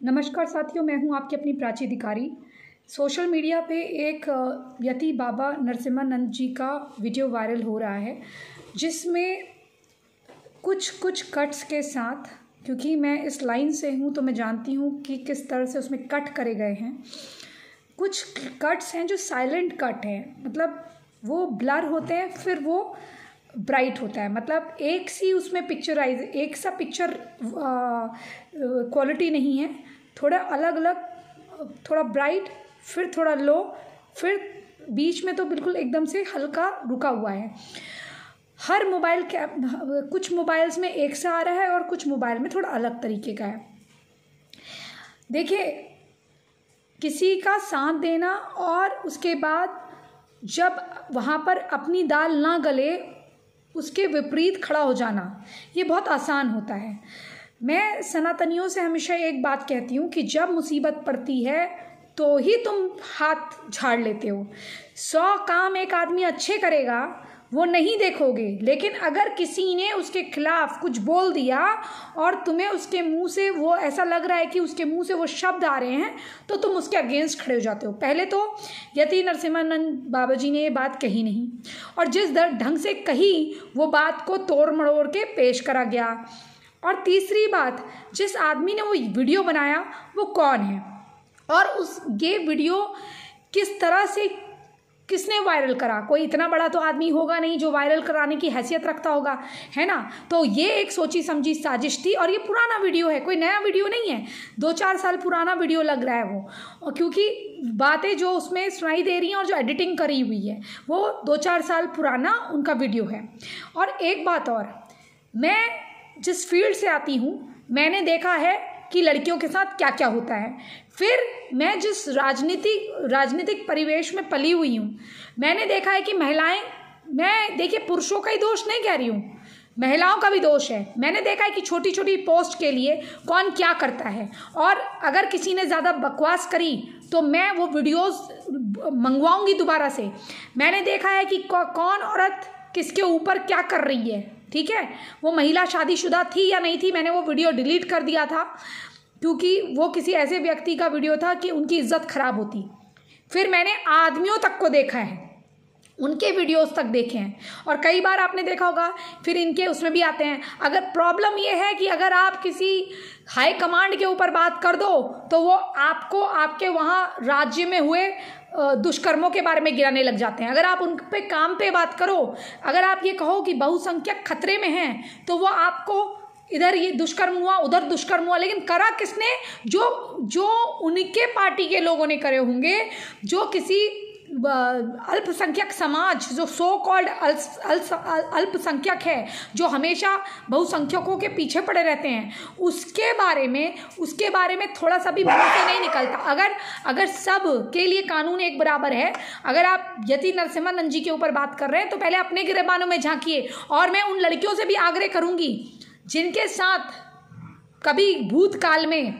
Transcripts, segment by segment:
नमस्कार साथियों, मैं हूं आपकी अपनी प्राची अधिकारी। सोशल मीडिया पे एक यति बाबा नरसिम्हानंद जी का वीडियो वायरल हो रहा है, जिसमें कुछ कट्स के साथ, क्योंकि मैं इस लाइन से हूं तो मैं जानती हूं कि किस तरह से उसमें कट करे गए हैं। कुछ कट्स हैं जो साइलेंट कट हैं, मतलब वो ब्लर होते हैं, फिर वो ब्राइट होता है, मतलब एक सी उसमें एक सा पिक्चर क्वालिटी नहीं है, थोड़ा अलग अलग, थोड़ा ब्राइट, फिर थोड़ा लो, फिर बीच में तो बिल्कुल एकदम से हल्का रुका हुआ है। हर कुछ मोबाइल्स में एक सा आ रहा है और कुछ मोबाइल में थोड़ा अलग तरीके का है। देखिए, किसी का साथ देना और उसके बाद जब वहाँ पर अपनी दाल ना गले उसके विपरीत खड़ा हो जाना, ये बहुत आसान होता है। मैं सनातनियों से हमेशा एक बात कहती हूँ कि जब मुसीबत पड़ती है तो ही तुम हाथ झाड़ लेते हो। 100 काम एक आदमी अच्छे करेगा वो नहीं देखोगे, लेकिन अगर किसी ने उसके खिलाफ कुछ बोल दिया और तुम्हें उसके मुंह से वो ऐसा लग रहा है कि उसके मुंह से वो शब्द आ रहे हैं, तो तुम उसके अगेंस्ट खड़े हो जाते हो। पहले तो यति नरसिम्हानंद बाबा जी ने ये बात कही नहीं, और जिस ढंग से कही वो बात को तोड़ मड़ोड़ के पेश करा गया। और तीसरी बात, जिस आदमी ने वो वीडियो बनाया वो कौन है और ये वीडियो किस तरह से किसने वायरल करा। कोई इतना बड़ा तो आदमी होगा नहीं जो वायरल कराने की हैसियत रखता होगा, है ना। तो ये एक सोची समझी साजिश थी, और ये पुराना वीडियो है, कोई नया वीडियो नहीं है। 2-4 साल पुराना वीडियो लग रहा है वो, और क्योंकि बातें जो उसमें सुनाई दे रही हैं और जो एडिटिंग करी हुई है वो 2-4 साल पुराना उनका वीडियो है। और एक बात और, मैं जिस फील्ड से आती हूँ मैंने देखा है कि लड़कियों के साथ क्या क्या होता है। फिर मैं जिस राजनीतिक परिवेश में पली हुई हूँ मैंने देखा है कि महिलाएं, मैं देखिए पुरुषों का ही दोष नहीं कह रही हूँ, महिलाओं का भी दोष है। मैंने देखा है कि छोटी छोटी पोस्ट के लिए कौन क्या करता है, और अगर किसी ने ज़्यादा बकवास करी तो मैं वो वीडियोस मंगवाऊंगी दोबारा से। मैंने देखा है कि कौन औरत किसके ऊपर क्या कर रही है, ठीक है। वो महिला शादीशुदा थी या नहीं थी, मैंने वो वीडियो डिलीट कर दिया था, क्योंकि वो किसी ऐसे व्यक्ति का वीडियो था कि उनकी इज्जत खराब होती। फिर मैंने आदमियों तक को देखा है, उनके वीडियोस तक देखे हैं, और कई बार आपने देखा होगा फिर इनके उसमें भी आते हैं। अगर प्रॉब्लम ये है कि अगर आप किसी हाई कमांड के ऊपर बात कर दो तो वो आपको आपके वहाँ राज्य में हुए दुष्कर्मों के बारे में गिराने लग जाते हैं। अगर आप उन पे काम पे बात करो, अगर आप ये कहो कि बहुसंख्यक खतरे में हैं, तो वो आपको इधर ये दुष्कर्म हुआ उधर दुष्कर्म हुआ, लेकिन करा किसने? जो उनके पार्टी के लोगों ने करे होंगे, जो किसी अल्पसंख्यक समाज, जो सो कॉल्ड अल्पसंख्यक है, जो हमेशा बहुसंख्यकों के पीछे पड़े रहते हैं, उसके बारे में थोड़ा सा भी मुंह से नहीं निकलता। अगर सब के लिए कानून एक बराबर है, अगर आप यति नरसिम्हानंद जी के ऊपर बात कर रहे हैं तो पहले अपने गिरेबानों में झांकिए। और मैं उन लड़कियों से भी आग्रह करूंगी जिनके साथ कभी भूतकाल में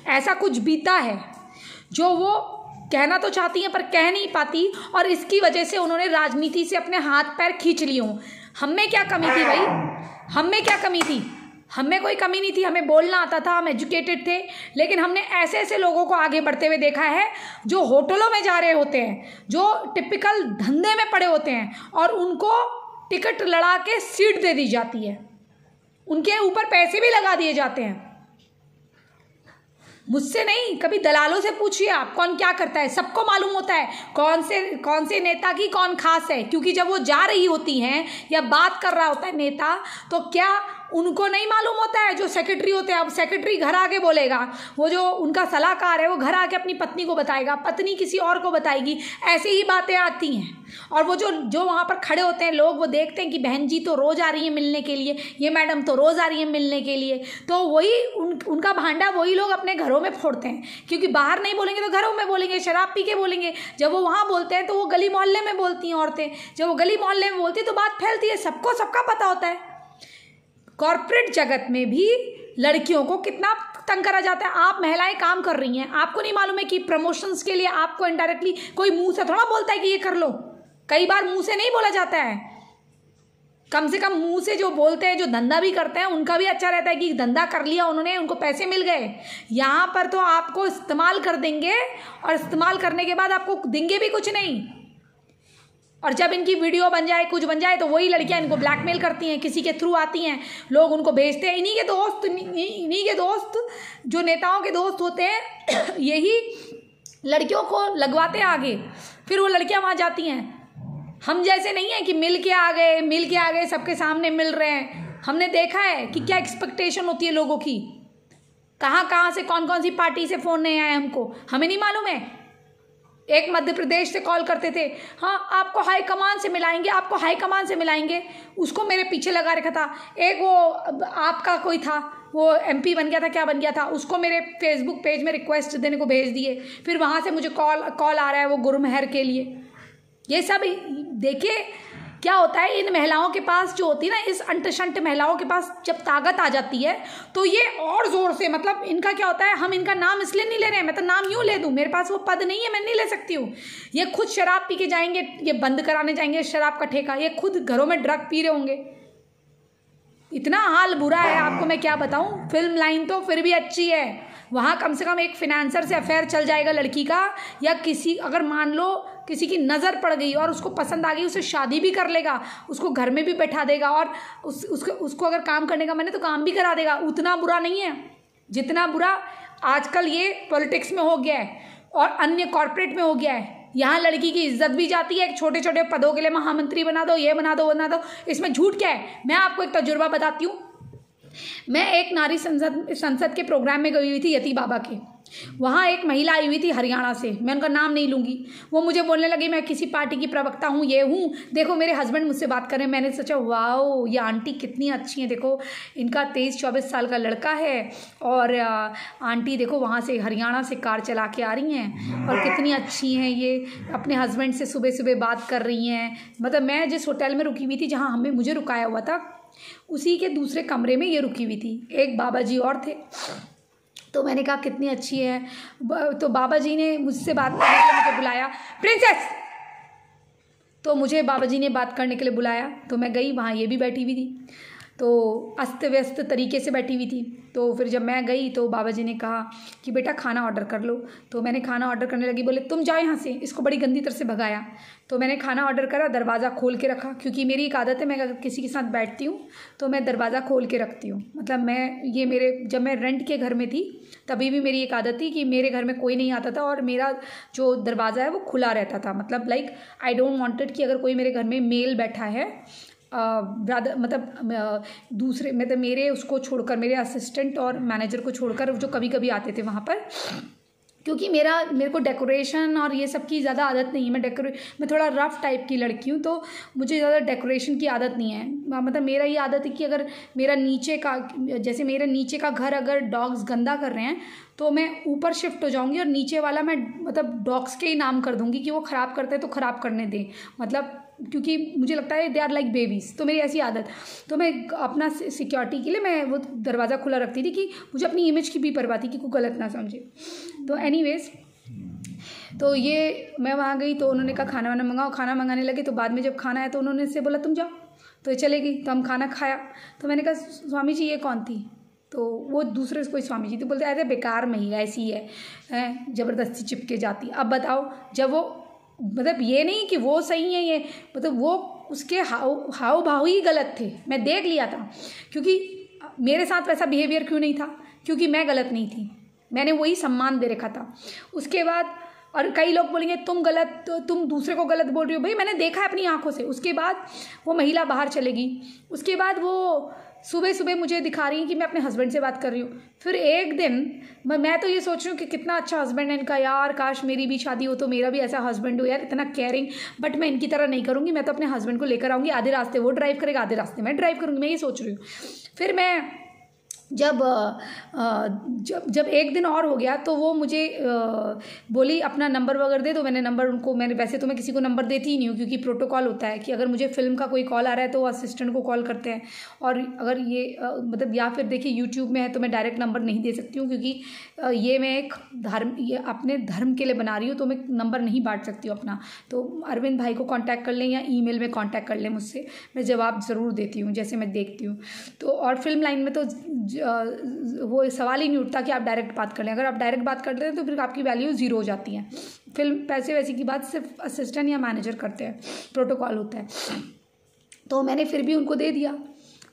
ऐसा कुछ बीता है, जो वो कहना तो चाहती हैं पर कह नहीं पाती, और इसकी वजह से उन्होंने राजनीति से अपने हाथ पैर खींच लिए हों। हम में क्या कमी थी भाई? हम में क्या कमी थी? हम में कोई कमी नहीं थी, हमें बोलना आता था, हम एजुकेटेड थे, लेकिन हमने ऐसे ऐसे लोगों को आगे बढ़ते हुए देखा है जो होटलों में जा रहे होते हैं, जो टिपिकल धंधे में पड़े होते हैं, और उनको टिकट लड़ा के सीट दे दी जाती है, उनके ऊपर पैसे भी लगा दिए जाते हैं। मुझसे नहीं, कभी दलालों से पूछिए आप कौन क्या करता है, सबको मालूम होता है कौन से नेता की कौन खास है। क्योंकि जब वो जा रही होती हैं या बात कर रहा होता है नेता, तो क्या उनको नहीं मालूम होता है? जो सेक्रेटरी होते हैं, अब सेक्रेटरी घर आके बोलेगा, वो जो उनका सलाहकार है वो घर आके अपनी पत्नी को बताएगा, पत्नी किसी और को बताएगी, ऐसी ही बातें आती हैं। और वो जो वहाँ पर खड़े होते हैं लोग, वो देखते हैं कि बहन जी तो रोज़ आ रही है मिलने के लिए, ये मैडम तो रोज़ आ रही है मिलने के लिए, तो वही उनका भांडा वही लोग अपने घरों में फोड़ते हैं। क्योंकि बाहर नहीं बोलेंगे तो घरों में बोलेंगे, शराब पी के बोलेंगे। जब वो वहाँ बोलते हैं तो वो गली मोहल्ले में बोलती हैं औरतें, जब वो गली मोहल्ले में बोलती है तो बात फैलती है, सबको सबका पता होता है। कॉर्पोरेट जगत में भी लड़कियों को कितना तंग करा जाता है। आप महिलाएं काम कर रही हैं, आपको नहीं मालूम है कि प्रमोशंस के लिए आपको इनडायरेक्टली कोई मुंह से थोड़ा बोलता है कि ये कर लो, कई बार मुंह से नहीं बोला जाता है। कम से कम मुंह से जो बोलते हैं, जो धंधा भी करते हैं, उनका भी अच्छा रहता है कि धंधा कर लिया उन्होंने, उनको पैसे मिल गए। यहाँ पर तो आपको इस्तेमाल कर देंगे और इस्तेमाल करने के बाद आपको देंगे भी कुछ नहीं। और जब इनकी वीडियो बन जाए, कुछ बन जाए, तो वही लड़कियां इनको ब्लैकमेल करती हैं, किसी के थ्रू आती हैं, लोग उनको भेजते हैं। इन्हीं के दोस्त जो नेताओं के दोस्त होते हैं यही लड़कियों को लगवाते हैं आगे, फिर वो लड़कियां वहाँ जाती हैं। हम जैसे नहीं है कि मिल के आ गए सबके सामने मिल रहे हैं। हमने देखा है कि क्या एक्सपेक्टेशन होती है लोगों की, कहाँ से कौन कौन सी पार्टी से फ़ोन नहीं आए हमको, हमें नहीं मालूम है। एक मध्य प्रदेश से कॉल करते थे, हाँ आपको हाई कमान से मिलाएंगे, आपको हाई कमान से मिलाएंगे। उसको मेरे पीछे लगा रखा था। एक वो आपका कोई था, वो MP बन गया था, क्या बन गया था, उसको मेरे फेसबुक पेज में रिक्वेस्ट देने को भेज दिए। फिर वहाँ से मुझे कॉल आ रहा है वो गुरमेहर के लिए। ये सब देखिए क्या होता है इन महिलाओं के पास, जो होती है ना, इस अंटशंट महिलाओं के पास जब ताकत आ जाती है तो ये और ज़ोर से, मतलब इनका क्या होता है, हम इनका नाम इसलिए नहीं ले रहे हैं, मैं तो नाम यूँ ले दूँ, मेरे पास वो पद नहीं है, मैं नहीं ले सकती हूँ। ये खुद शराब पी के जाएंगे, ये बंद कराने जाएंगे शराब का ठेका, ये खुद घरों में ड्रग पी रहे होंगे। इतना हाल बुरा है, आपको मैं क्या बताऊँ। फिल्म लाइन तो फिर भी अच्छी है, वहाँ कम से कम एक फिनेंसर से अफेयर चल जाएगा लड़की का, या किसी, अगर मान लो किसी की नज़र पड़ गई और उसको पसंद आ गई, उसे शादी भी कर लेगा, उसको घर में भी बैठा देगा, और उसको अगर काम करने का मन है तो काम भी करा देगा। उतना बुरा नहीं है जितना बुरा आजकल ये पॉलिटिक्स में हो गया है और अन्य कॉर्पोरेट में हो गया है। यहाँ लड़की की इज्जत भी जाती है, छोटे छोटे पदों के लिए महामंत्री बना दो, ये बना दो। इसमें झूठ क्या है। मैं आपको एक तजुर्बा बताती हूँ। मैं एक नारी संसद के प्रोग्राम में गई हुई थी, यति बाबा के। वहाँ एक महिला आई हुई थी हरियाणा से, मैं उनका नाम नहीं लूँगी। वो मुझे बोलने लगी मैं किसी पार्टी की प्रवक्ता हूँ, ये हूँ, देखो मेरे हस्बैंड मुझसे बात कर रहे हैं। मैंने सोचा वाओ, ये आंटी कितनी अच्छी हैं, देखो इनका 23-24 साल का लड़का है, और आंटी देखो वहाँ से हरियाणा से कार चला के आ रही हैं, और कितनी अच्छी हैं, ये अपने हस्बैंड से सुबह सुबह बात कर रही हैं। मतलब मैं जिस होटल में रुकी हुई थी, जहाँ मुझे रुकाया हुआ था, उसी के दूसरे कमरे में ये रुकी हुई थी। एक बाबा जी और थे। तो मैंने कहा कितनी अच्छी है। तो बाबा जी ने मुझसे बात करने के लिए मुझे बुलाया, प्रिंसेस। तो मुझे बाबा जी ने बात करने के लिए बुलाया, तो मैं गई, वहाँ ये भी बैठी हुई थी, तो अस्त व्यस्त तरीके से बैठी हुई थी। तो फिर जब मैं गई तो बाबा जी ने कहा कि बेटा खाना ऑर्डर कर लो। तो मैंने खाना ऑर्डर करने लगी, बोले तुम जाओ यहाँ से, इसको बड़ी गंदी तरह से भगाया। तो मैंने खाना ऑर्डर करा, दरवाज़ा खोल के रखा, क्योंकि मेरी एक आदत है, मैं अगर किसी के साथ बैठती हूँ तो मैं दरवाज़ा खोल के रखती हूँ। मतलब जब मैं रेंट के घर में थी तभी भी मेरी एक आदत थी कि मेरे घर में कोई नहीं आता था और मेरा जो दरवाज़ा है वो खुला रहता था। मतलब लाइक आई डोंट वांटेड कि अगर कोई मेरे घर में मेल बैठा है, दूसरे मतलब मेरे उसको छोड़कर, मेरे असिस्टेंट और मैनेजर को छोड़कर, जो कभी कभी आते थे वहाँ पर, क्योंकि मेरे को डेकोरेशन और ये सब की ज़्यादा आदत नहीं है। मैं थोड़ा रफ़ टाइप की लड़की हूँ, तो मुझे ज़्यादा डेकोरेशन की आदत नहीं है। मतलब मेरा ये आदत है कि अगर मेरे नीचे का घर अगर डॉग्स गंदा कर रहे हैं तो मैं ऊपर शिफ्ट हो जाऊँगी और नीचे वाला मैं मतलब डॉग्स के ही नाम कर दूँगी कि वो ख़राब करते हैं तो ख़राब करने दें। मतलब क्योंकि मुझे लगता है दे आर लाइक बेबीज़, तो मेरी ऐसी आदत। तो मैं अपना सिक्योरिटी के लिए मैं वो दरवाज़ा खुला रखती थी कि मुझे अपनी इमेज की भी परवाह थी कि कोई गलत ना समझे। तो एनीवेज, तो ये मैं वहाँ गई तो उन्होंने कहा खाना वाना मंगाओ। खाना मंगाने लगे तो बाद में जब खाना आया तो उन्होंने से बोला तुम जाओ, तो चले गई। तो हम खाना खाया, तो मैंने कहा स्वामी जी ये कौन थी? तो वो दूसरे कोई स्वामी जी थे। बोलते अरे बेकार महिला ऐसी है, ज़बरदस्ती चिपके जाती। अब बताओ, जब वो मतलब ये नहीं कि वो सही है, ये मतलब वो उसके हाव भाव ही गलत थे, मैं देख लिया था। क्योंकि मेरे साथ वैसा बिहेवियर क्यों नहीं था? क्योंकि मैं गलत नहीं थी, मैंने वही सम्मान दे रखा था। उसके बाद और कई लोग बोलेंगे तुम गलत, तुम दूसरे को गलत बोल रही हो। भाई मैंने देखा है अपनी आंखों से। उसके बाद वो महिला बाहर चलेगी, उसके बाद वो सुबह सुबह मुझे दिखा रही है कि मैं अपने हस्बैंड से बात कर रही हूँ। फिर एक दिन मैं तो ये सोच रही हूँ कि कितना अच्छा हस्बैंड है इनका, यार काश मेरी भी शादी हो तो मेरा भी ऐसा हस्बैंड हो यार, इतना केयरिंग। बट मैं इनकी तरह नहीं करूँगी, मैं तो अपने हस्बैंड को लेकर आऊँगी, आधे रास्ते वो ड्राइव करेगा, आधे रास्ते मैं ड्राइव करूँगी, मैं ये सोच रही हूँ। फिर मैं जब जब एक दिन और हो गया तो वो मुझे बोली अपना नंबर वगैरह दे। तो मैंने नंबर उनको, मैंने वैसे तो मैं किसी को नंबर देती ही नहीं हूँ, क्योंकि प्रोटोकॉल होता है कि अगर मुझे फिल्म का कोई कॉल आ रहा है तो वो असिस्टेंट को कॉल करते हैं। और अगर ये मतलब या फिर देखिए यूट्यूब में है तो मैं डायरेक्ट नंबर नहीं दे सकती हूँ, क्योंकि ये मैं एक ये अपने धर्म के लिए बना रही हूँ, तो मैं नंबर नहीं बांट सकती हूँ अपना। तो अरविंद भाई को कांटेक्ट कर लें या ईमेल में कांटेक्ट कर लें मुझसे, मैं जवाब ज़रूर देती हूँ जैसे मैं देखती हूँ। तो और फिल्म लाइन में तो वो सवाल ही नहीं उठता कि आप डायरेक्ट बात कर लें। अगर आप डायरेक्ट बात करते हैं तो फिर आपकी वैल्यू ज़ीरो हो जाती है। फिल्म पैसे वैसे की बात सिर्फ असिस्टेंट या मैनेजर करते हैं, प्रोटोकॉल होता है। तो मैंने फिर भी उनको दे दिया,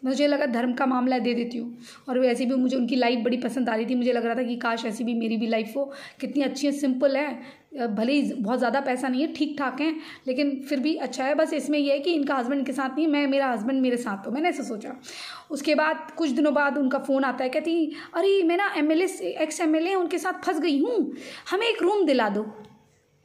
मुझे लगा धर्म का मामला दे देती हूँ। और वैसे भी मुझे उनकी लाइफ बड़ी पसंद आ रही थी, मुझे लग रहा था कि काश ऐसी भी मेरी भी लाइफ हो। कितनी अच्छी है, सिंपल है, भले ही बहुत ज़्यादा पैसा नहीं है, ठीक ठाक है, लेकिन फिर भी अच्छा है। बस इसमें यह है कि इनका हस्बैंड इनके साथ नहीं है, मेरा हस्बैंड मेरे साथ हो। मैंने ऐसा सोचा। उसके बाद कुछ दिनों बाद उनका फ़ोन आता है, कहती अरे मैं ना एक्स MLA उनके साथ फंस गई हूँ, हमें एक रूम दिला दो।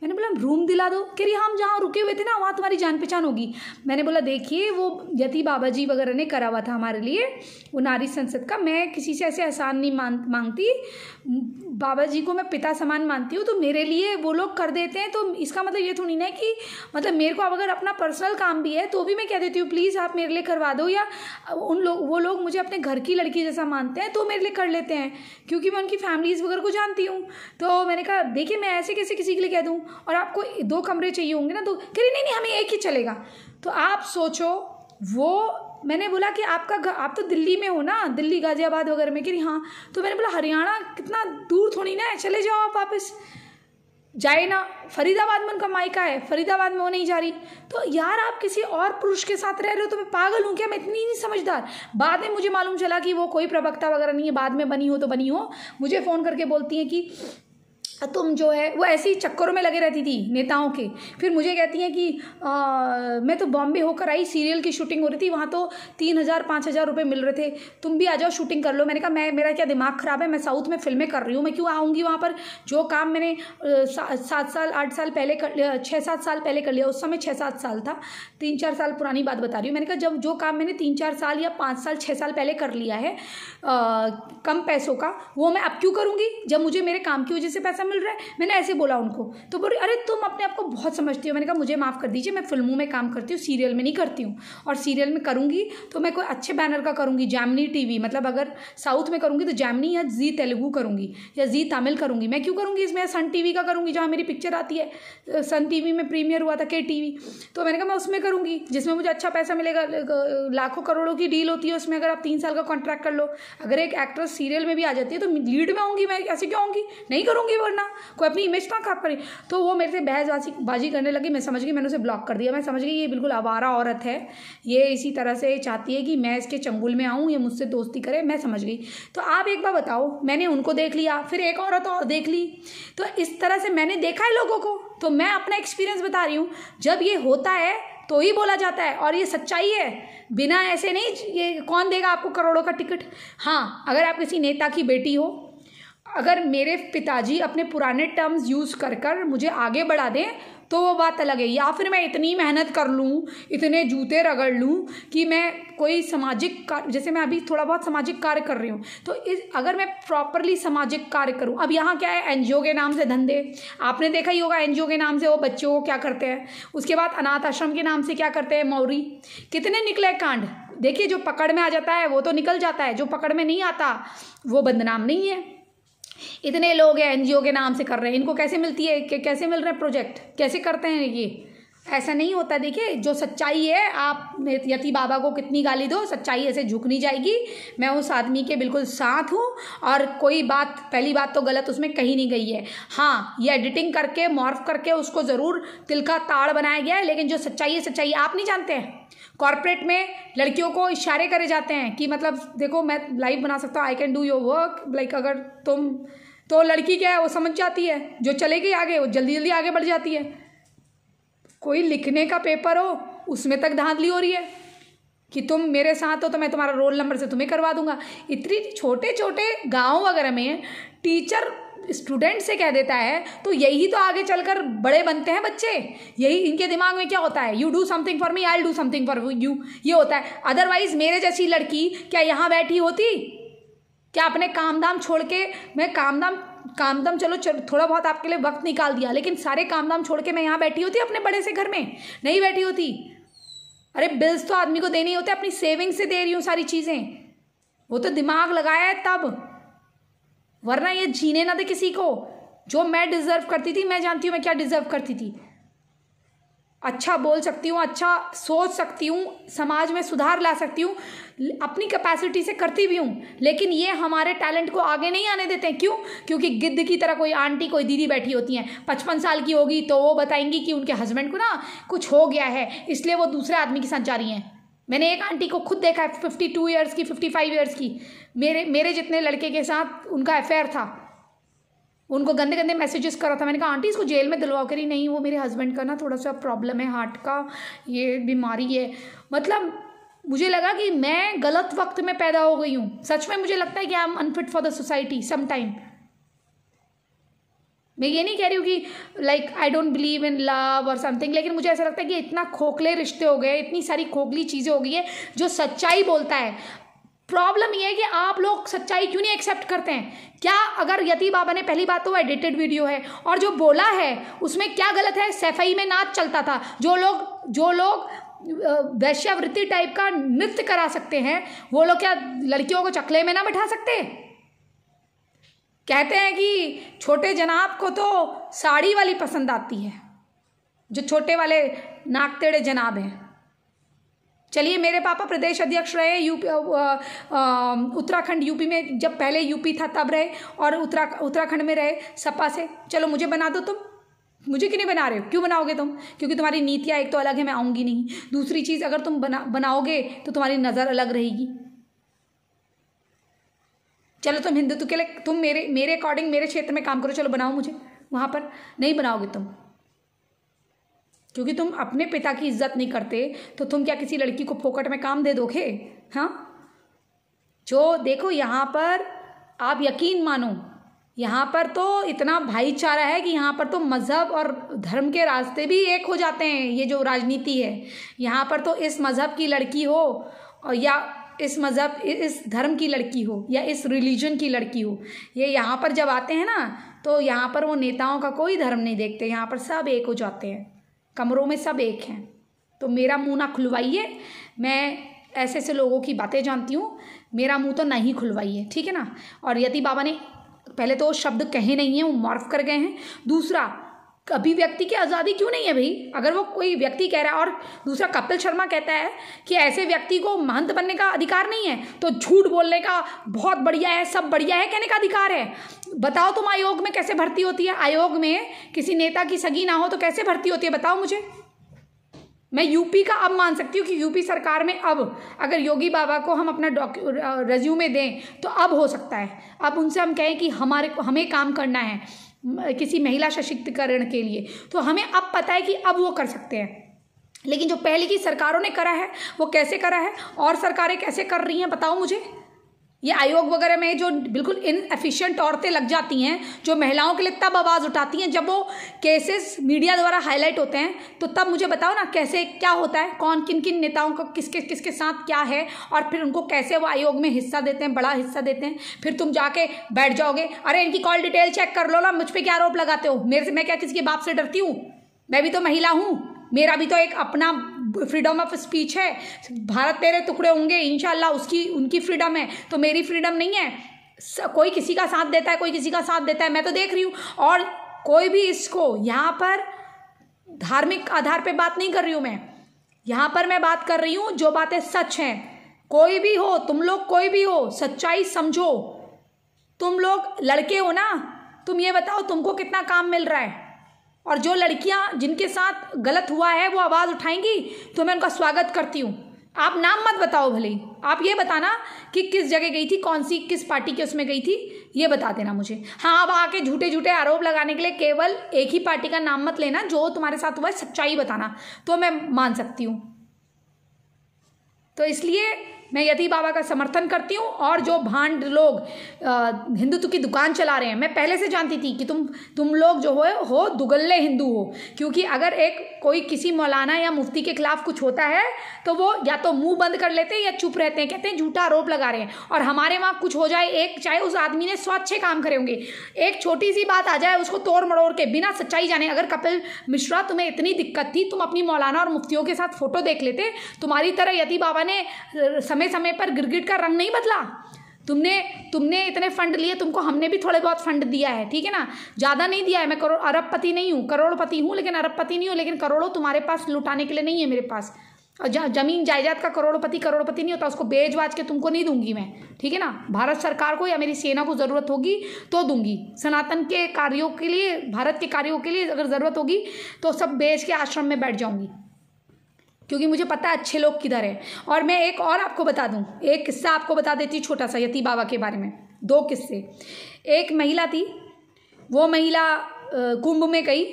मैंने बोला रूम दिला दो? कह रही हम जहाँ रुके हुए थे ना वहाँ तुम्हारी जान पहचान होगी। मैंने बोला देखिए वो यति बाबा जी वगैरह ने करा हुआ था हमारे लिए, वो नारी संसद का, मैं किसी से ऐसे एहसान नहीं मांगती, बाबा जी को मैं पिता समान मानती हूँ, तो मेरे लिए वो लोग कर देते हैं। तो इसका मतलब ये थोड़ी ना है कि मतलब मेरे को अगर अपना पर्सनल काम भी है तो भी मैं कह देती हूँ प्लीज़ आप मेरे लिए करवा दो, या वो लोग मुझे अपने घर की लड़की जैसा मानते हैं तो मेरे लिए कर लेते हैं, क्योंकि मैं उनकी फैमिलीज़ वगैरह को जानती हूँ। तो मैंने कहा देखिए मैं ऐसे कैसे किसी के लिए कह दूँ, और आपको 2 कमरे चाहिए होंगे ना, तो कह रही नहीं हमें एक ही चलेगा। तो आप सोचो, वो मैंने बोला कि आप तो दिल्ली में हो ना, दिल्ली गाजियाबाद वगैरह में? कह रही हाँ। तो मैंने बोला हरियाणा कितना दूर थोड़ी ना है, चले जाओ आप वापस, जाए ना, फरीदाबाद में उनका मायका है, फरीदाबाद में वो नहीं जा रही। तो यार आप किसी और पुरुष के साथ रह रहे हो तो मैं पागल हूँ क्या? मैं इतनी नहीं समझदार। बाद में मुझे मालूम चला कि वो कोई प्रवक्ता वगैरह नहीं है, बाद में बनी हो तो बनी हो। मुझे फ़ोन करके बोलती हैं कि तुम जो है, वो ऐसी चक्करों में लगे रहती थी नेताओं के। फिर मुझे कहती हैं कि मैं तो बॉम्बे होकर आई, सीरियल की शूटिंग हो रही थी, वहाँ तो 3,000-5,000 रुपये मिल रहे थे, तुम भी आ जाओ शूटिंग कर लो। मैंने कहा मेरा क्या दिमाग ख़राब है, मैं साउथ में फिल्में कर रही हूँ, मैं क्यों आऊँगी वहाँ पर? जो काम मैंने 7 साल 8 साल पहले 6-7 साल पहले कर लिया, उस समय 6-7 साल था, 3-4 साल पुरानी बात बता रही हूँ। मैंने कहा जब जो काम मैंने 3-4 साल या 5 साल 6 साल पहले कर लिया है कम पैसों का, वो मैं अब क्यों करूँगी जब मुझे मेरे काम की वजह से पैसा मिल रहा है? मैंने ऐसे बोला उनको। तो बोली अरे तुम अपने आप को बहुत समझती हो। मैंने कहा मुझे माफ़ कर दीजिए, मैं फिल्मों में काम करती हूँ, सीरियल में नहीं करती हूँ, और सीरियल में करूँगी तो मैं कोई अच्छे बैनर का करूँगी, जैमिनी टीवी, मतलब अगर साउथ में करूँगी तो जैमिनी या जी तेलुगु करूँगी या जी तमिल करूँगी। मैं क्यों करूँगी इसमें सन टीवी का करूँगी, जहाँ मेरी पिक्चर आती है। सन टीवी में प्रीमियर हुआ था KTV, तो मैंने कहा मैं उसमें करूँगी जिसमें मुझे अच्छा पैसा मिलेगा। लाखों करोड़ों की डील होती है उसमें, अगर आप 3 साल का कॉन्ट्रैक्ट कर लो। अगर एक एक्ट्रेस सीरियल में भी आ जाती है तो लीड में आऊँगी, मैं ऐसे क्यों आऊँगी? नहीं करूँगी, वरना कोई अपनी इमेज ना खराब करे। तो वो मेरे से बहसबाजी करने लगी। मैं समझ गई, मैंने उसे ब्लॉक कर दिया। मैं समझ गई ये बिल्कुल आवारा औरत है, ये इसी तरह से चाहती है कि मैं इसके चंगुल में आऊँ, ये मुझसे दोस्ती करे। मैं समझ गई। तो आप एक बार बताओ, मैंने उनको देख लिया, फिर एक औरत और देख ली, तो इस तरह से मैंने देखा है लोगों को, तो मैं अपना एक्सपीरियंस बता रही हूँ। जब ये होता है तो ही बोला जाता है, और ये सच्चाई है, बिना ऐसे नहीं। ये कौन देगा आपको करोड़ों का टिकट? हाँ, अगर आप किसी नेता की बेटी हो, अगर मेरे पिताजी अपने पुराने टर्म्स यूज़ कर मुझे आगे बढ़ा दें तो वो बात अलग है, या फिर मैं इतनी मेहनत कर लूँ, इतने जूते रगड़ लूँ कि मैं कोई सामाजिक कार्य, जैसे मैं अभी थोड़ा बहुत सामाजिक कार्य कर रही हूँ, तो अगर मैं प्रॉपरली सामाजिक कार्य करूँ। अब यहाँ क्या है, NGO के नाम से धंधे, आपने देखा ही होगा NGO के नाम से वो बच्चों को क्या करते हैं, उसके बाद अनाथ आश्रम के नाम से क्या करते हैं, मौरी, कितने निकले कांड। देखिए जो पकड़ में आ जाता है वो तो निकल जाता है, जो पकड़ में नहीं आता वो बदनाम नहीं है। इतने लोग हैं NGO के नाम से कर रहे हैं, इनको कैसे मिलती है, कैसे मिल रहे हैं प्रोजेक्ट, कैसे करते हैं ये? ऐसा नहीं होता। देखिए जो सच्चाई है, आप यति बाबा को कितनी गाली दो, सच्चाई ऐसे झुक नहीं जाएगी। मैं उस आदमी के बिल्कुल साथ हूँ, और कोई बात, पहली बात तो गलत उसमें कही नहीं गई है। हाँ, ये एडिटिंग करके मॉर्फ करके उसको ज़रूर तिल का ताड़ बनाया गया है, लेकिन जो सच्चाई है, सच्चाई आप नहीं जानते हैं। कॉर्पोरेट में लड़कियों को इशारे करे जाते हैं कि मतलब देखो मैं लाइव बना सकता हूँ, I can do your work, like अगर तुम, तो लड़की क्या है वो समझ जाती है, जो चलेगी आगे वो जल्दी जल्दी आगे बढ़ जाती है। कोई लिखने का पेपर हो उसमें तक धांधली हो रही है कि तुम मेरे साथ हो तो मैं तुम्हारा रोल नंबर से तुम्हें करवा दूंगा। इतनी छोटे छोटे गाँव वगैरह में टीचर स्टूडेंट से कह देता है, तो यही तो आगे चलकर बड़े बनते हैं बच्चे। यही इनके दिमाग में क्या होता है, you do something for me, I will do something for you, ये होता है। अदरवाइज मेरे जैसी लड़की क्या यहाँ बैठी होती? क्या अपने काम धाम छोड़ के मैं काम धाम चलो थोड़ा बहुत आपके लिए वक्त निकाल दिया, लेकिन सारे काम धाम छोड़ के मैं यहाँ बैठी होती अपने बड़े से घर में? नहीं बैठी होती। अरे बिल्स तो आदमी को देने ही होते, अपनी सेविंग से दे रही हूँ सारी चीज़ें, वो तो दिमाग लगाया है तब, वरना ये जीने ना दे किसी को। जो मैं डिजर्व करती थी, मैं जानती हूँ मैं क्या डिजर्व करती थी। अच्छा बोल सकती हूँ, अच्छा सोच सकती हूँ, समाज में सुधार ला सकती हूँ, अपनी कैपेसिटी से करती भी हूँ, लेकिन ये हमारे टैलेंट को आगे नहीं आने देते हैं। क्यों? क्योंकि गिद्ध की तरह कोई आंटी कोई दीदी बैठी होती हैं, 55 साल की होगी तो वो बताएंगी कि उनके हस्बैंड को ना कुछ हो गया है, इसलिए वो दूसरे आदमी के साथ जा रही हैं। मैंने एक आंटी को खुद देखा है, 52 ईयर्स की, 55 ईयर्स की, मेरे जितने लड़के के साथ उनका अफेयर था, उनको गंदे गंदे मैसेजेस करा था। मैंने कहा आंटी इसको जेल में दिलवाओ, करी नहीं वो मेरे हस्बैंड का ना थोड़ा सा प्रॉब्लम है, हार्ट का ये बीमारी है। मतलब मुझे लगा कि मैं गलत वक्त में पैदा हो गई हूँ। सच में मुझे लगता है कि I am unfit for the society some time. मैं ये नहीं कह रही हूँ कि like I don't believe in love और समथिंग, लेकिन मुझे ऐसा लगता है कि इतना खोखले रिश्ते हो गए, इतनी सारी खोखली चीज़ें हो गई है। जो सच्चाई बोलता है, प्रॉब्लम ये है कि आप लोग सच्चाई क्यों नहीं एक्सेप्ट करते हैं? क्या अगर यति बाबा ने, पहली बात तो वो एडिटेड वीडियो है, और जो बोला है उसमें क्या गलत है? सफाई में नाच चलता था, जो लोग वैश्यावृत्ति टाइप का नृत्य करा सकते हैं, वो लोग क्या लड़कियों को चकले में ना बैठा सकते? कहते हैं कि छोटे जनाब को तो साड़ी वाली पसंद आती है, जो छोटे वाले नाक टेढ़े जनाब हैं। चलिए, मेरे पापा प्रदेश अध्यक्ष रहे यूपी, उत्तराखंड यूपी में, जब पहले यूपी था तब रहे, और उत्तराखंड में रहे सपा से। चलो मुझे बना दो तुम, मुझे क्यों नहीं बना रहे हो? क्यों बनाओगे तुम? क्योंकि तुम्हारी नीतियाँ एक तो अलग है, मैं आऊँगी नहीं। दूसरी चीज़, अगर तुम बनाओगे तो तुम्हारी नज़र अलग रहेगी। चलो तुम हिंदुत्व के लिए, तुम मेरे अकॉर्डिंग मेरे क्षेत्र में काम करो, चलो बनाओ मुझे। वहाँ पर नहीं बनाओगे तुम, क्योंकि तुम अपने पिता की इज्जत नहीं करते, तो तुम क्या किसी लड़की को फोकट में काम दे दोगे? हाँ, जो देखो यहाँ पर आप यकीन मानो, यहाँ पर तो इतना भाईचारा है कि यहाँ पर तो मज़हब और धर्म के रास्ते भी एक हो जाते हैं। ये जो राजनीति है यहाँ पर, तो इस मज़हब की लड़की हो और या इस धर्म की लड़की हो या इस रिलीजन की लड़की हो, ये यहाँ पर जब आते हैं ना, तो यहाँ पर वो नेताओं का कोई धर्म नहीं देखते, यहाँ पर सब एक हो जाते हैं, कमरों में सब एक हैं। तो मेरा मुंह ना खुलवाइए, मैं ऐसे ऐसे लोगों की बातें जानती हूँ, मेरा मुंह तो नहीं खुलवाइए, ठीक है ना। और यति बाबा ने पहले तो शब्द कहे नहीं हैं, वो मॉर्फ कर गए हैं। दूसरा, अभिव्यक्ति की आज़ादी क्यों नहीं है भाई? अगर वो कोई व्यक्ति कह रहा है, और दूसरा कपिल शर्मा कहता है कि ऐसे व्यक्ति को महंत बनने का अधिकार नहीं है, तो झूठ बोलने का बहुत बढ़िया है, सब बढ़िया है कहने का अधिकार है। बताओ तुम आयोग में कैसे भर्ती होती है? आयोग में किसी नेता की सगी ना हो तो कैसे भर्ती होती है, बताओ मुझे। मैं यूपी का अब मान सकती हूँ कि यूपी सरकार में अब अगर योगी बाबा को हम अपना रेज्यूमे दें तो अब हो सकता है, अब उनसे हम कहें कि हमें काम करना है किसी महिला सशक्तिकरण के लिए, तो हमें अब पता है कि अब वो कर सकते हैं। लेकिन जो पहले की सरकारों ने करा है वो कैसे करा है, और सरकारें कैसे कर रही हैं, बताओ मुझे। ये आयोग वगैरह में जो बिल्कुल इनएफिशिएंट औरतें लग जाती हैं, जो महिलाओं के लिए तब आवाज़ उठाती हैं जब वो केसेस मीडिया द्वारा हाईलाइट होते हैं, तो तब मुझे बताओ ना कैसे क्या होता है, कौन किन किन नेताओं का किसके साथ क्या है, और फिर उनको कैसे वो आयोग में हिस्सा देते हैं, बड़ा हिस्सा देते हैं। फिर तुम जाके बैठ जाओगे, अरे इनकी कॉल डिटेल चेक कर लो ना, मुझ पर क्या आरोप लगाते हो? मैं क्या किसी के बाप से डरती हूँ? मैं भी तो महिला हूँ, मेरा भी तो एक अपना फ्रीडम ऑफ स्पीच है। भारत तेरे टुकड़े होंगे इंशाल्लाह, उनकी फ्रीडम है, तो मेरी फ्रीडम नहीं है। कोई किसी का साथ देता है, कोई किसी का साथ देता है, मैं तो देख रही हूँ। और कोई भी इसको यहाँ पर धार्मिक आधार पे बात नहीं कर रही हूँ मैं, यहाँ पर मैं बात कर रही हूँ जो बातें सच हैं। कोई भी हो, तुम लोग कोई भी हो, सच्चाई समझो। तुम लोग लड़के हो ना, तुम ये बताओ तुमको कितना काम मिल रहा है, और जो लड़कियां जिनके साथ गलत हुआ है वो आवाज़ उठाएंगी तो मैं उनका स्वागत करती हूँ। आप नाम मत बताओ, भले आप ये बताना कि किस जगह गई थी, कौन सी किस पार्टी के उसमें गई थी, ये बता देना मुझे। हाँ, अब आके झूठे झूठे आरोप लगाने के लिए केवल एक ही पार्टी का नाम मत लेना, जो तुम्हारे साथ हुआ है सच्चाई बताना, तो मैं मान सकती हूँ। तो इसलिए मैं यति बाबा का समर्थन करती हूँ। और जो भांड लोग हिंदुत्व की दुकान चला रहे हैं, मैं पहले से जानती थी कि तुम लोग जो हो दुगल्ले हिंदू हो। क्योंकि अगर कोई किसी मौलाना या मुफ्ती के खिलाफ कुछ होता है तो वो या तो मुंह बंद कर लेते हैं या चुप रहते हैं, कहते हैं झूठा आरोप लगा रहे हैं। और हमारे वहाँ कुछ हो जाए, चाहे उस आदमी ने 100 अच्छे काम करे होंगे, एक छोटी सी बात आ जाए उसको तोड़ मड़ोड़ के बिना सच्चाई जाने, अगर कपिल मिश्रा तुम्हें इतनी दिक्कत थी, तुम अपनी मौलाना और मुफ्तियों के साथ फोटो देख लेते। तुम्हारी तरह यति बाबा ने समय समय पर गिरगिट का रंग नहीं बदला। तुमने इतने फंड लिए, तुमको हमने भी थोड़े बहुत फंड दिया है, ठीक है ना, ज़्यादा नहीं दिया है। मैं अरबपति नहीं हूँ, करोड़पति हूँ लेकिन अरबपति नहीं हूँ। लेकिन करोड़ों तुम्हारे पास लुटाने के लिए नहीं है मेरे पास। और जमीन जायदाद का करोड़पति नहीं होता, उसको बेच बाज के तुमको नहीं दूंगी मैं, ठीक है ना। भारत सरकार को या मेरी सेना को ज़रूरत होगी तो दूंगी। सनातन के कार्यों के लिए, भारत के कार्यों के लिए अगर ज़रूरत होगी तो सब बेच के आश्रम में बैठ जाऊंगी, क्योंकि मुझे पता है अच्छे लोग किधर हैं। और मैं एक और आपको बता दूं, एक किस्सा आपको बता देती हूँ छोटा सा यति बाबा के बारे में। 2 किस्से। एक महिला थी, वो महिला कुंभ में गई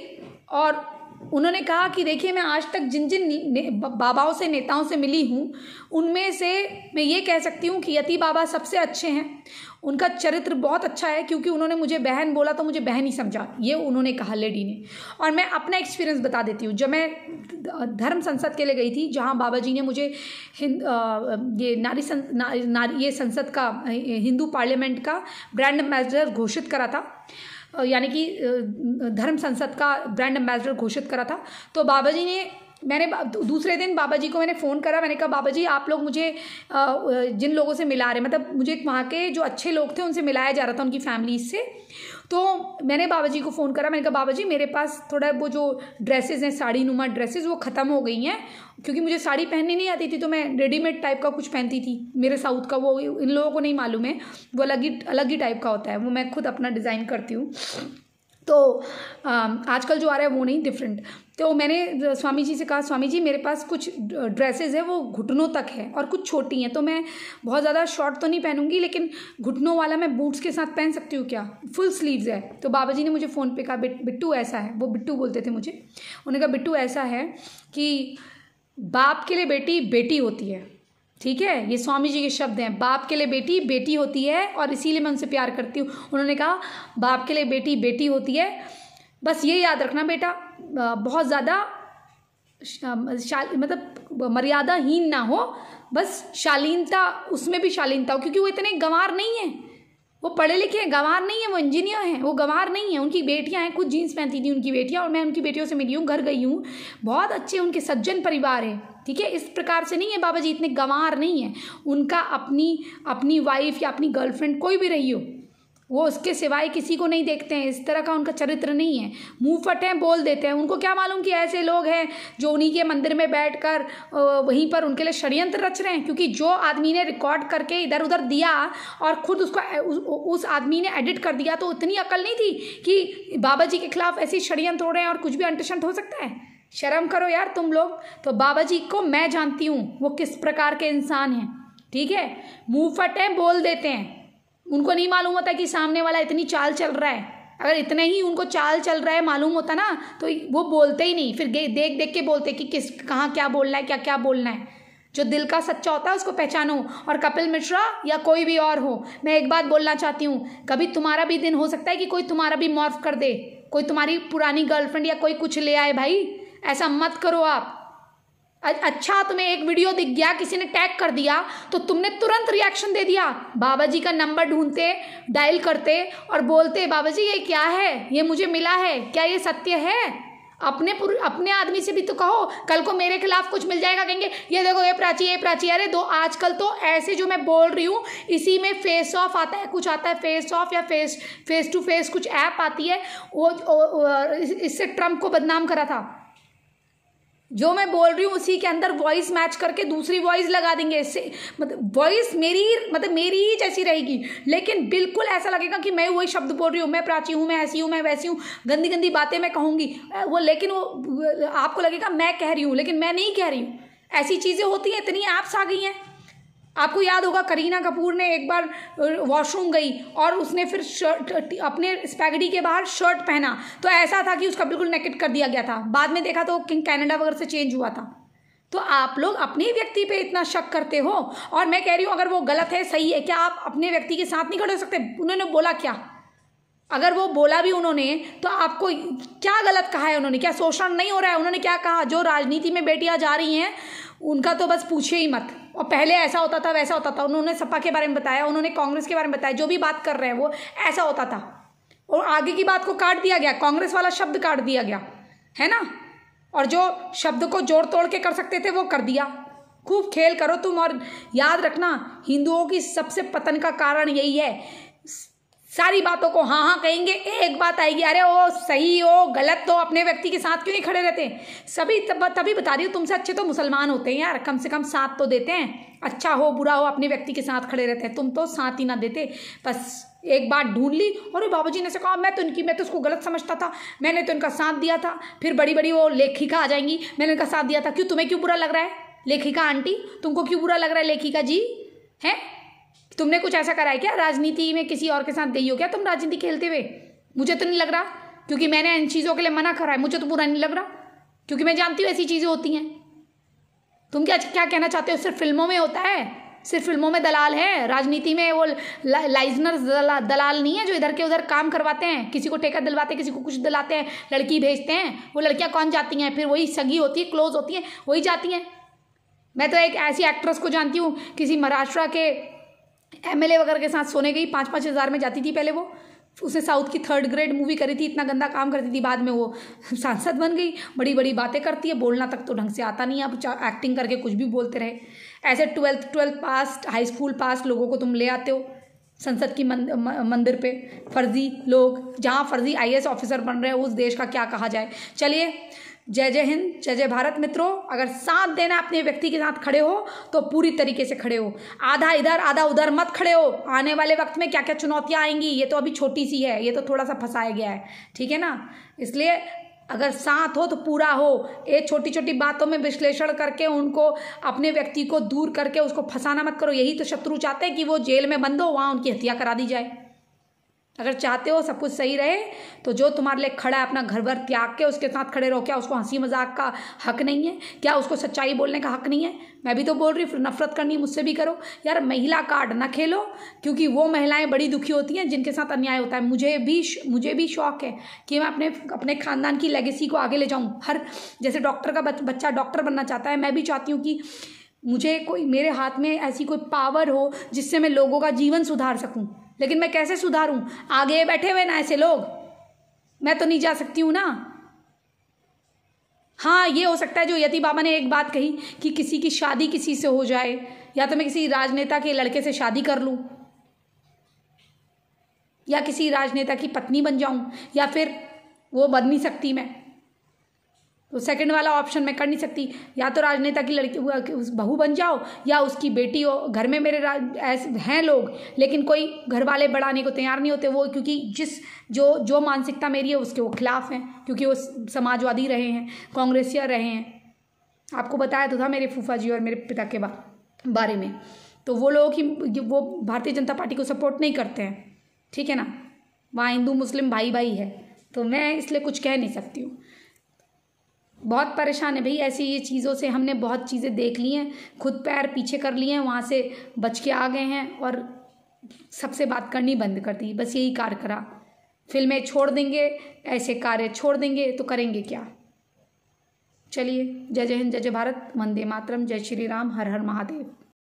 और उन्होंने कहा कि देखिए मैं आज तक जिन जिन बाबाओं से, नेताओं से मिली हूँ, उनमें से मैं ये कह सकती हूँ कि यति बाबा सबसे अच्छे हैं। उनका चरित्र बहुत अच्छा है, क्योंकि उन्होंने मुझे बहन बोला तो मुझे बहन ही समझा, ये उन्होंने कहा लेडी ने। और मैं अपना एक्सपीरियंस बता देती हूँ। जब मैं धर्म संसद के लिए गई थी, जहाँ बाबा जी ने मुझे ये संसद का, हिंदू पार्लियामेंट का ब्रांड एम्बेसडर घोषित करा था, यानी कि धर्म संसद का ब्रांड एम्बेसडर घोषित करा था। तो बाबा जी ने, मैंने दूसरे दिन बाबा जी को मैंने फ़ोन करा। मैंने कहा बाबा जी आप लोग मुझे जिन लोगों से मिला रहे, मतलब मुझे वहाँ के जो अच्छे लोग थे उनसे मिलाया जा रहा था, उनकी फैमिली से। तो मैंने बाबा जी को फ़ोन करा। मैंने कहा बाबा जी मेरे पास थोड़ा वो जो ड्रेसेस हैं, साड़ी नुमा ड्रेसेस, वो ख़त्म हो गई हैं, क्योंकि मुझे साड़ी पहननी नहीं आती थी, तो मैं रेडीमेड टाइप का कुछ पहनती थी। मेरे साउथ का वो इन लोगों को नहीं मालूम है, वो अलग ही टाइप का होता है, वो मैं खुद अपना डिज़ाइन करती हूँ। तो आजकल जो आ रहा है वो नहीं, डिफरेंट। तो मैंने स्वामी जी से कहा स्वामी जी मेरे पास कुछ ड्रेसेस है वो घुटनों तक है और कुछ छोटी हैं, तो मैं बहुत ज़्यादा शॉर्ट तो नहीं पहनूंगी, लेकिन घुटनों वाला मैं बूट्स के साथ पहन सकती हूँ क्या, फुल स्लीव्स है। तो बाबा जी ने मुझे फ़ोन पे कहा बिट्टू ऐसा है, वो बिट्टू बोलते थे मुझे, उन्होंने कहा बिट्टू ऐसा है कि बाप के लिए बेटी बेटी होती है, ठीक है, ये स्वामी जी के शब्द हैं, बाप के लिए बेटी बेटी होती है और इसीलिए मैं उनसे प्यार करती हूँ। उन्होंने कहा बाप के लिए बेटी बेटी होती है, बस ये याद रखना बेटा, बहुत ज़्यादा मतलब मर्यादाहीन ना हो, बस शालीनता, उसमें भी शालीनता हो, क्योंकि वो इतने गंवार नहीं है, वो पढ़े लिखे हैं, गंवार नहीं है, वो इंजीनियर हैं, वो गंवार नहीं है। उनकी बेटियां हैं, कुछ जीन्स पहनती थी उनकी बेटियां, और मैं उनकी बेटियों से मिली हूँ, घर गई हूँ, बहुत अच्छे उनके सज्जन परिवार है, ठीक है। इस प्रकार से नहीं है, बाबा जी इतने गंवार नहीं है। उनका अपनी वाइफ या अपनी गर्लफ्रेंड कोई भी रही हो, वो उसके सिवाय किसी को नहीं देखते हैं, इस तरह का उनका चरित्र नहीं है। मुंह फट हैं, बोल देते हैं, उनको क्या मालूम कि ऐसे लोग हैं जो उन्हीं के मंदिर में बैठकर वहीं पर उनके लिए षड्यंत्र रच रहे हैं, क्योंकि जो आदमी ने रिकॉर्ड करके इधर उधर दिया और खुद उसको उस आदमी ने एडिट कर दिया, तो उतनी अकल नहीं थी कि बाबा जी के खिलाफ ऐसी षड्यंत्र हो रहे हैं और कुछ भी अंटशंट हो सकता है। शर्म करो यार तुम लोग। तो बाबा जी को मैं जानती हूँ वो किस प्रकार के इंसान हैं, ठीक है। मुंह फट हैं, बोल देते हैं, उनको नहीं मालूम होता कि सामने वाला इतनी चाल चल रहा है। अगर इतने ही उनको चाल चल रहा है मालूम होता ना, तो वो बोलते ही नहीं, फिर देख देख के बोलते कि किस कहाँ क्या बोलना है, क्या क्या बोलना है। जो दिल का सच्चा होता है उसको पहचानो। और कपिल मिश्रा या कोई भी और हो, मैं एक बात बोलना चाहती हूँ, कभी तुम्हारा भी दिन हो सकता है कि कोई तुम्हारा भी मॉर्फ कर दे, कोई तुम्हारी पुरानी गर्लफ्रेंड या कोई कुछ ले आए। भाई ऐसा मत करो आप। अच्छा तुम्हें एक वीडियो दिख गया, किसी ने टैग कर दिया, तो तुमने तुरंत रिएक्शन दे दिया, बाबा जी का नंबर ढूंढते, डायल करते और बोलते बाबा जी ये क्या है, ये मुझे मिला है, क्या ये सत्य है। अपने आदमी से भी तो कहो, कल को मेरे खिलाफ कुछ मिल जाएगा, कहेंगे ये देखो ये प्राची। अरे दो आजकल तो ऐसे जो मैं बोल रही हूँ इसी में फेस ऑफ आता है, कुछ आता है फेस ऑफ या फेस टू फेस कुछ ऐप आती है, वो इससे ट्रम्प को बदनाम करा था। जो मैं बोल रही हूँ उसी के अंदर वॉइस मैच करके दूसरी वॉइस लगा देंगे, इससे मतलब वॉइस मेरी ही जैसी रहेगी, लेकिन बिल्कुल ऐसा लगेगा कि मैं वही शब्द बोल रही हूँ, मैं प्राची हूँ, मैं ऐसी हूँ, मैं वैसी हूँ, गंदी गंदी बातें मैं कहूँगी वो, लेकिन वो आपको लगेगा मैं कह रही हूँ, लेकिन मैं नहीं कह रही हूँ। ऐसी चीज़ें होती हैं, इतनी ऐप्स आ गई हैं। आपको याद होगा करीना कपूर ने एक बार वॉशरूम गई और उसने फिर शर्ट, अपने स्पैगेटी के बाहर शर्ट पहना, तो ऐसा था कि उसका बिल्कुल नेकेट कर दिया गया था। बाद में देखा तो कनाडा वगैरह से चेंज हुआ था। तो आप लोग अपने व्यक्ति पे इतना शक करते हो। और मैं कह रही हूँ अगर वो गलत है सही है, क्या आप अपने व्यक्ति के साथ नहीं खड़े हो सकते? उन्होंने बोला क्या? अगर वो बोला भी उन्होंने तो आपको क्या गलत कहा है उन्होंने? क्या शोषण नहीं हो रहा है? उन्होंने क्या कहा? जो राजनीति में बेटियां जा रही हैं उनका तो बस पूछे ही मत। और पहले ऐसा होता था वैसा होता था। उन्होंने सपा के बारे में बताया, उन्होंने कांग्रेस के बारे में बताया, जो भी बात कर रहे हैं वो ऐसा होता था। और आगे की बात को काट दिया गया, कांग्रेस वाला शब्द काट दिया गया, है ना। और जो शब्द को जोड़ तोड़ के कर सकते थे वो कर दिया। खूब खेल करो तुम। और याद रखना, हिंदुओं की सबसे पतन का कारण यही है। सारी बातों को हाँ हाँ कहेंगे, एक बात आएगी, अरे वो सही हो गलत तो अपने व्यक्ति के साथ क्यों नहीं खड़े रहते? सभी तभी बता रही हूँ, तुमसे अच्छे तो मुसलमान होते हैं यार, कम से कम साथ तो देते हैं। अच्छा हो बुरा हो अपने व्यक्ति के साथ खड़े रहते हैं, तुम तो साथ ही ना देते। बस एक बात ढूंढ ली, और बाबू जी ने से कहा मैं तो उसको गलत समझता था, मैंने तो इनका साथ दिया था। फिर बड़ी बड़ी वो लेखिका आ जाएंगी, मैंने इनका साथ दिया था। क्यों, तुम्हें क्यों बुरा लग रहा है? लेखिका आंटी तुमको क्यों बुरा लग रहा है? लेखिका जी हैं, तुमने कुछ ऐसा करा है क्या? राजनीति में किसी और के साथ गई हो क्या तुम राजनीति खेलते हुए? मुझे तो नहीं लग रहा, क्योंकि मैंने इन चीज़ों के लिए मना करा है। मुझे तो बुरा नहीं लग रहा, क्योंकि मैं जानती हूँ ऐसी चीज़ें होती हैं। तुम क्या कहना चाहते हो? सिर्फ फिल्मों में होता है, सिर्फ फिल्मों में दलाल है। राजनीति में वो लाइजनर दलाल नहीं है जो इधर के उधर काम करवाते हैं, किसी को ठेका दिलवाते हैं, किसी को कुछ दिलाते हैं, लड़की भेजते हैं। वो लड़कियां कौन जाती हैं? फिर वही सगी होती है, क्लोज होती हैं, वही जाती हैं। मैं तो एक ऐसी एक्ट्रेस को जानती हूँ, किसी महाराष्ट्र के एमएलए वगैरह के साथ सोने गई, 5-5 हज़ार में जाती थी पहले वो। उसने साउथ की 3rd ग्रेड मूवी करी थी, इतना गंदा काम करती थी, बाद में वो सांसद बन गई। बड़ी बड़ी बातें करती है, बोलना तक तो ढंग से आता नहीं है, अब एक्टिंग करके कुछ भी बोलते रहे। ऐसे 12th पास, हाई स्कूल पास लोगों को तुम ले आते हो संसद की मंदिर पे, फर्जी लोग, जहाँ फर्जी IAS ऑफिसर बन रहे हैं, उस देश का क्या कहा जाए। चलिए, जय जय हिंद, जय जय भारत। मित्रों, अगर साथ देना अपने व्यक्ति के साथ खड़े हो तो पूरी तरीके से खड़े हो, आधा इधर आधा उधर मत खड़े हो। आने वाले वक्त में क्या क्या चुनौतियां आएंगी ये तो अभी छोटी सी है, ये तो थोड़ा सा फंसाया गया है, ठीक है ना। इसलिए अगर साथ हो तो पूरा हो। ये छोटी छोटी बातों में विश्लेषण करके उनको, अपने व्यक्ति को दूर करके उसको फंसाना मत करो। यही तो शत्रु चाहते हैं कि वो जेल में बंद हो, वहाँ उनकी हत्या करा दी जाए। अगर चाहते हो सब कुछ सही रहे तो जो तुम्हारे लिए खड़ा है अपना घर भर त्याग के उसके साथ खड़े रहो। क्या उसको हंसी मजाक का हक नहीं है? क्या उसको सच्चाई बोलने का हक नहीं है? मैं भी तो बोल रही हूँ, नफरत करनी है मुझसे भी करो यार। महिला कार्ड ना खेलो, क्योंकि वो महिलाएं बड़ी दुखी होती हैं जिनके साथ अन्याय होता है। मुझे भी शौक है कि मैं अपने खानदान की लेगेसी को आगे ले जाऊँ। हर जैसे डॉक्टर का बच्चा डॉक्टर बनना चाहता है, मैं भी चाहती हूँ कि मुझे कोई, मेरे हाथ में ऐसी कोई पावर हो जिससे मैं लोगों का जीवन सुधार सकूँ। लेकिन मैं कैसे सुधारूं? आगे बैठे हुए ना ऐसे लोग, मैं तो नहीं जा सकती हूं ना। हाँ, ये हो सकता है जो यति बाबा ने एक बात कही कि किसी की शादी किसी से हो जाए, या तो मैं किसी राजनेता के लड़के से शादी कर लूं, या किसी राजनेता की पत्नी बन जाऊं, या फिर वो बन नहीं सकती मैं, तो सेकंड वाला ऑप्शन मैं कर नहीं सकती। या तो राजनेता की लड़की बहू बन जाओ, या उसकी बेटी हो। घर में मेरे ऐसे हैं लोग, लेकिन कोई घर वाले बढ़ाने को तैयार नहीं होते वो, क्योंकि जो मानसिकता मेरी है उसके वो खिलाफ हैं, क्योंकि वो समाजवादी रहे हैं, कांग्रेसिया रहे हैं। आपको बताया तो था मेरे फूफा जी और मेरे पिता के बारे में। तो वो लोग ही वो भारतीय जनता पार्टी को सपोर्ट नहीं करते हैं, ठीक है ना। वहाँ हिंदू मुस्लिम भाई भाई है, तो मैं इसलिए कुछ कह नहीं सकती हूँ। बहुत परेशान है भाई ऐसी ये चीज़ों से। हमने बहुत चीज़ें देख ली हैं, खुद पैर पीछे कर लिए हैं, वहाँ से बच के आ गए हैं और सबसे बात करनी बंद कर दी। बस यही कार्य करा। फिल्में छोड़ देंगे, ऐसे कार्य छोड़ देंगे तो करेंगे क्या। चलिए, जय जय हिंद, जय जय भारत, वंदे मातरम, जय श्री राम, हर हर महादेव।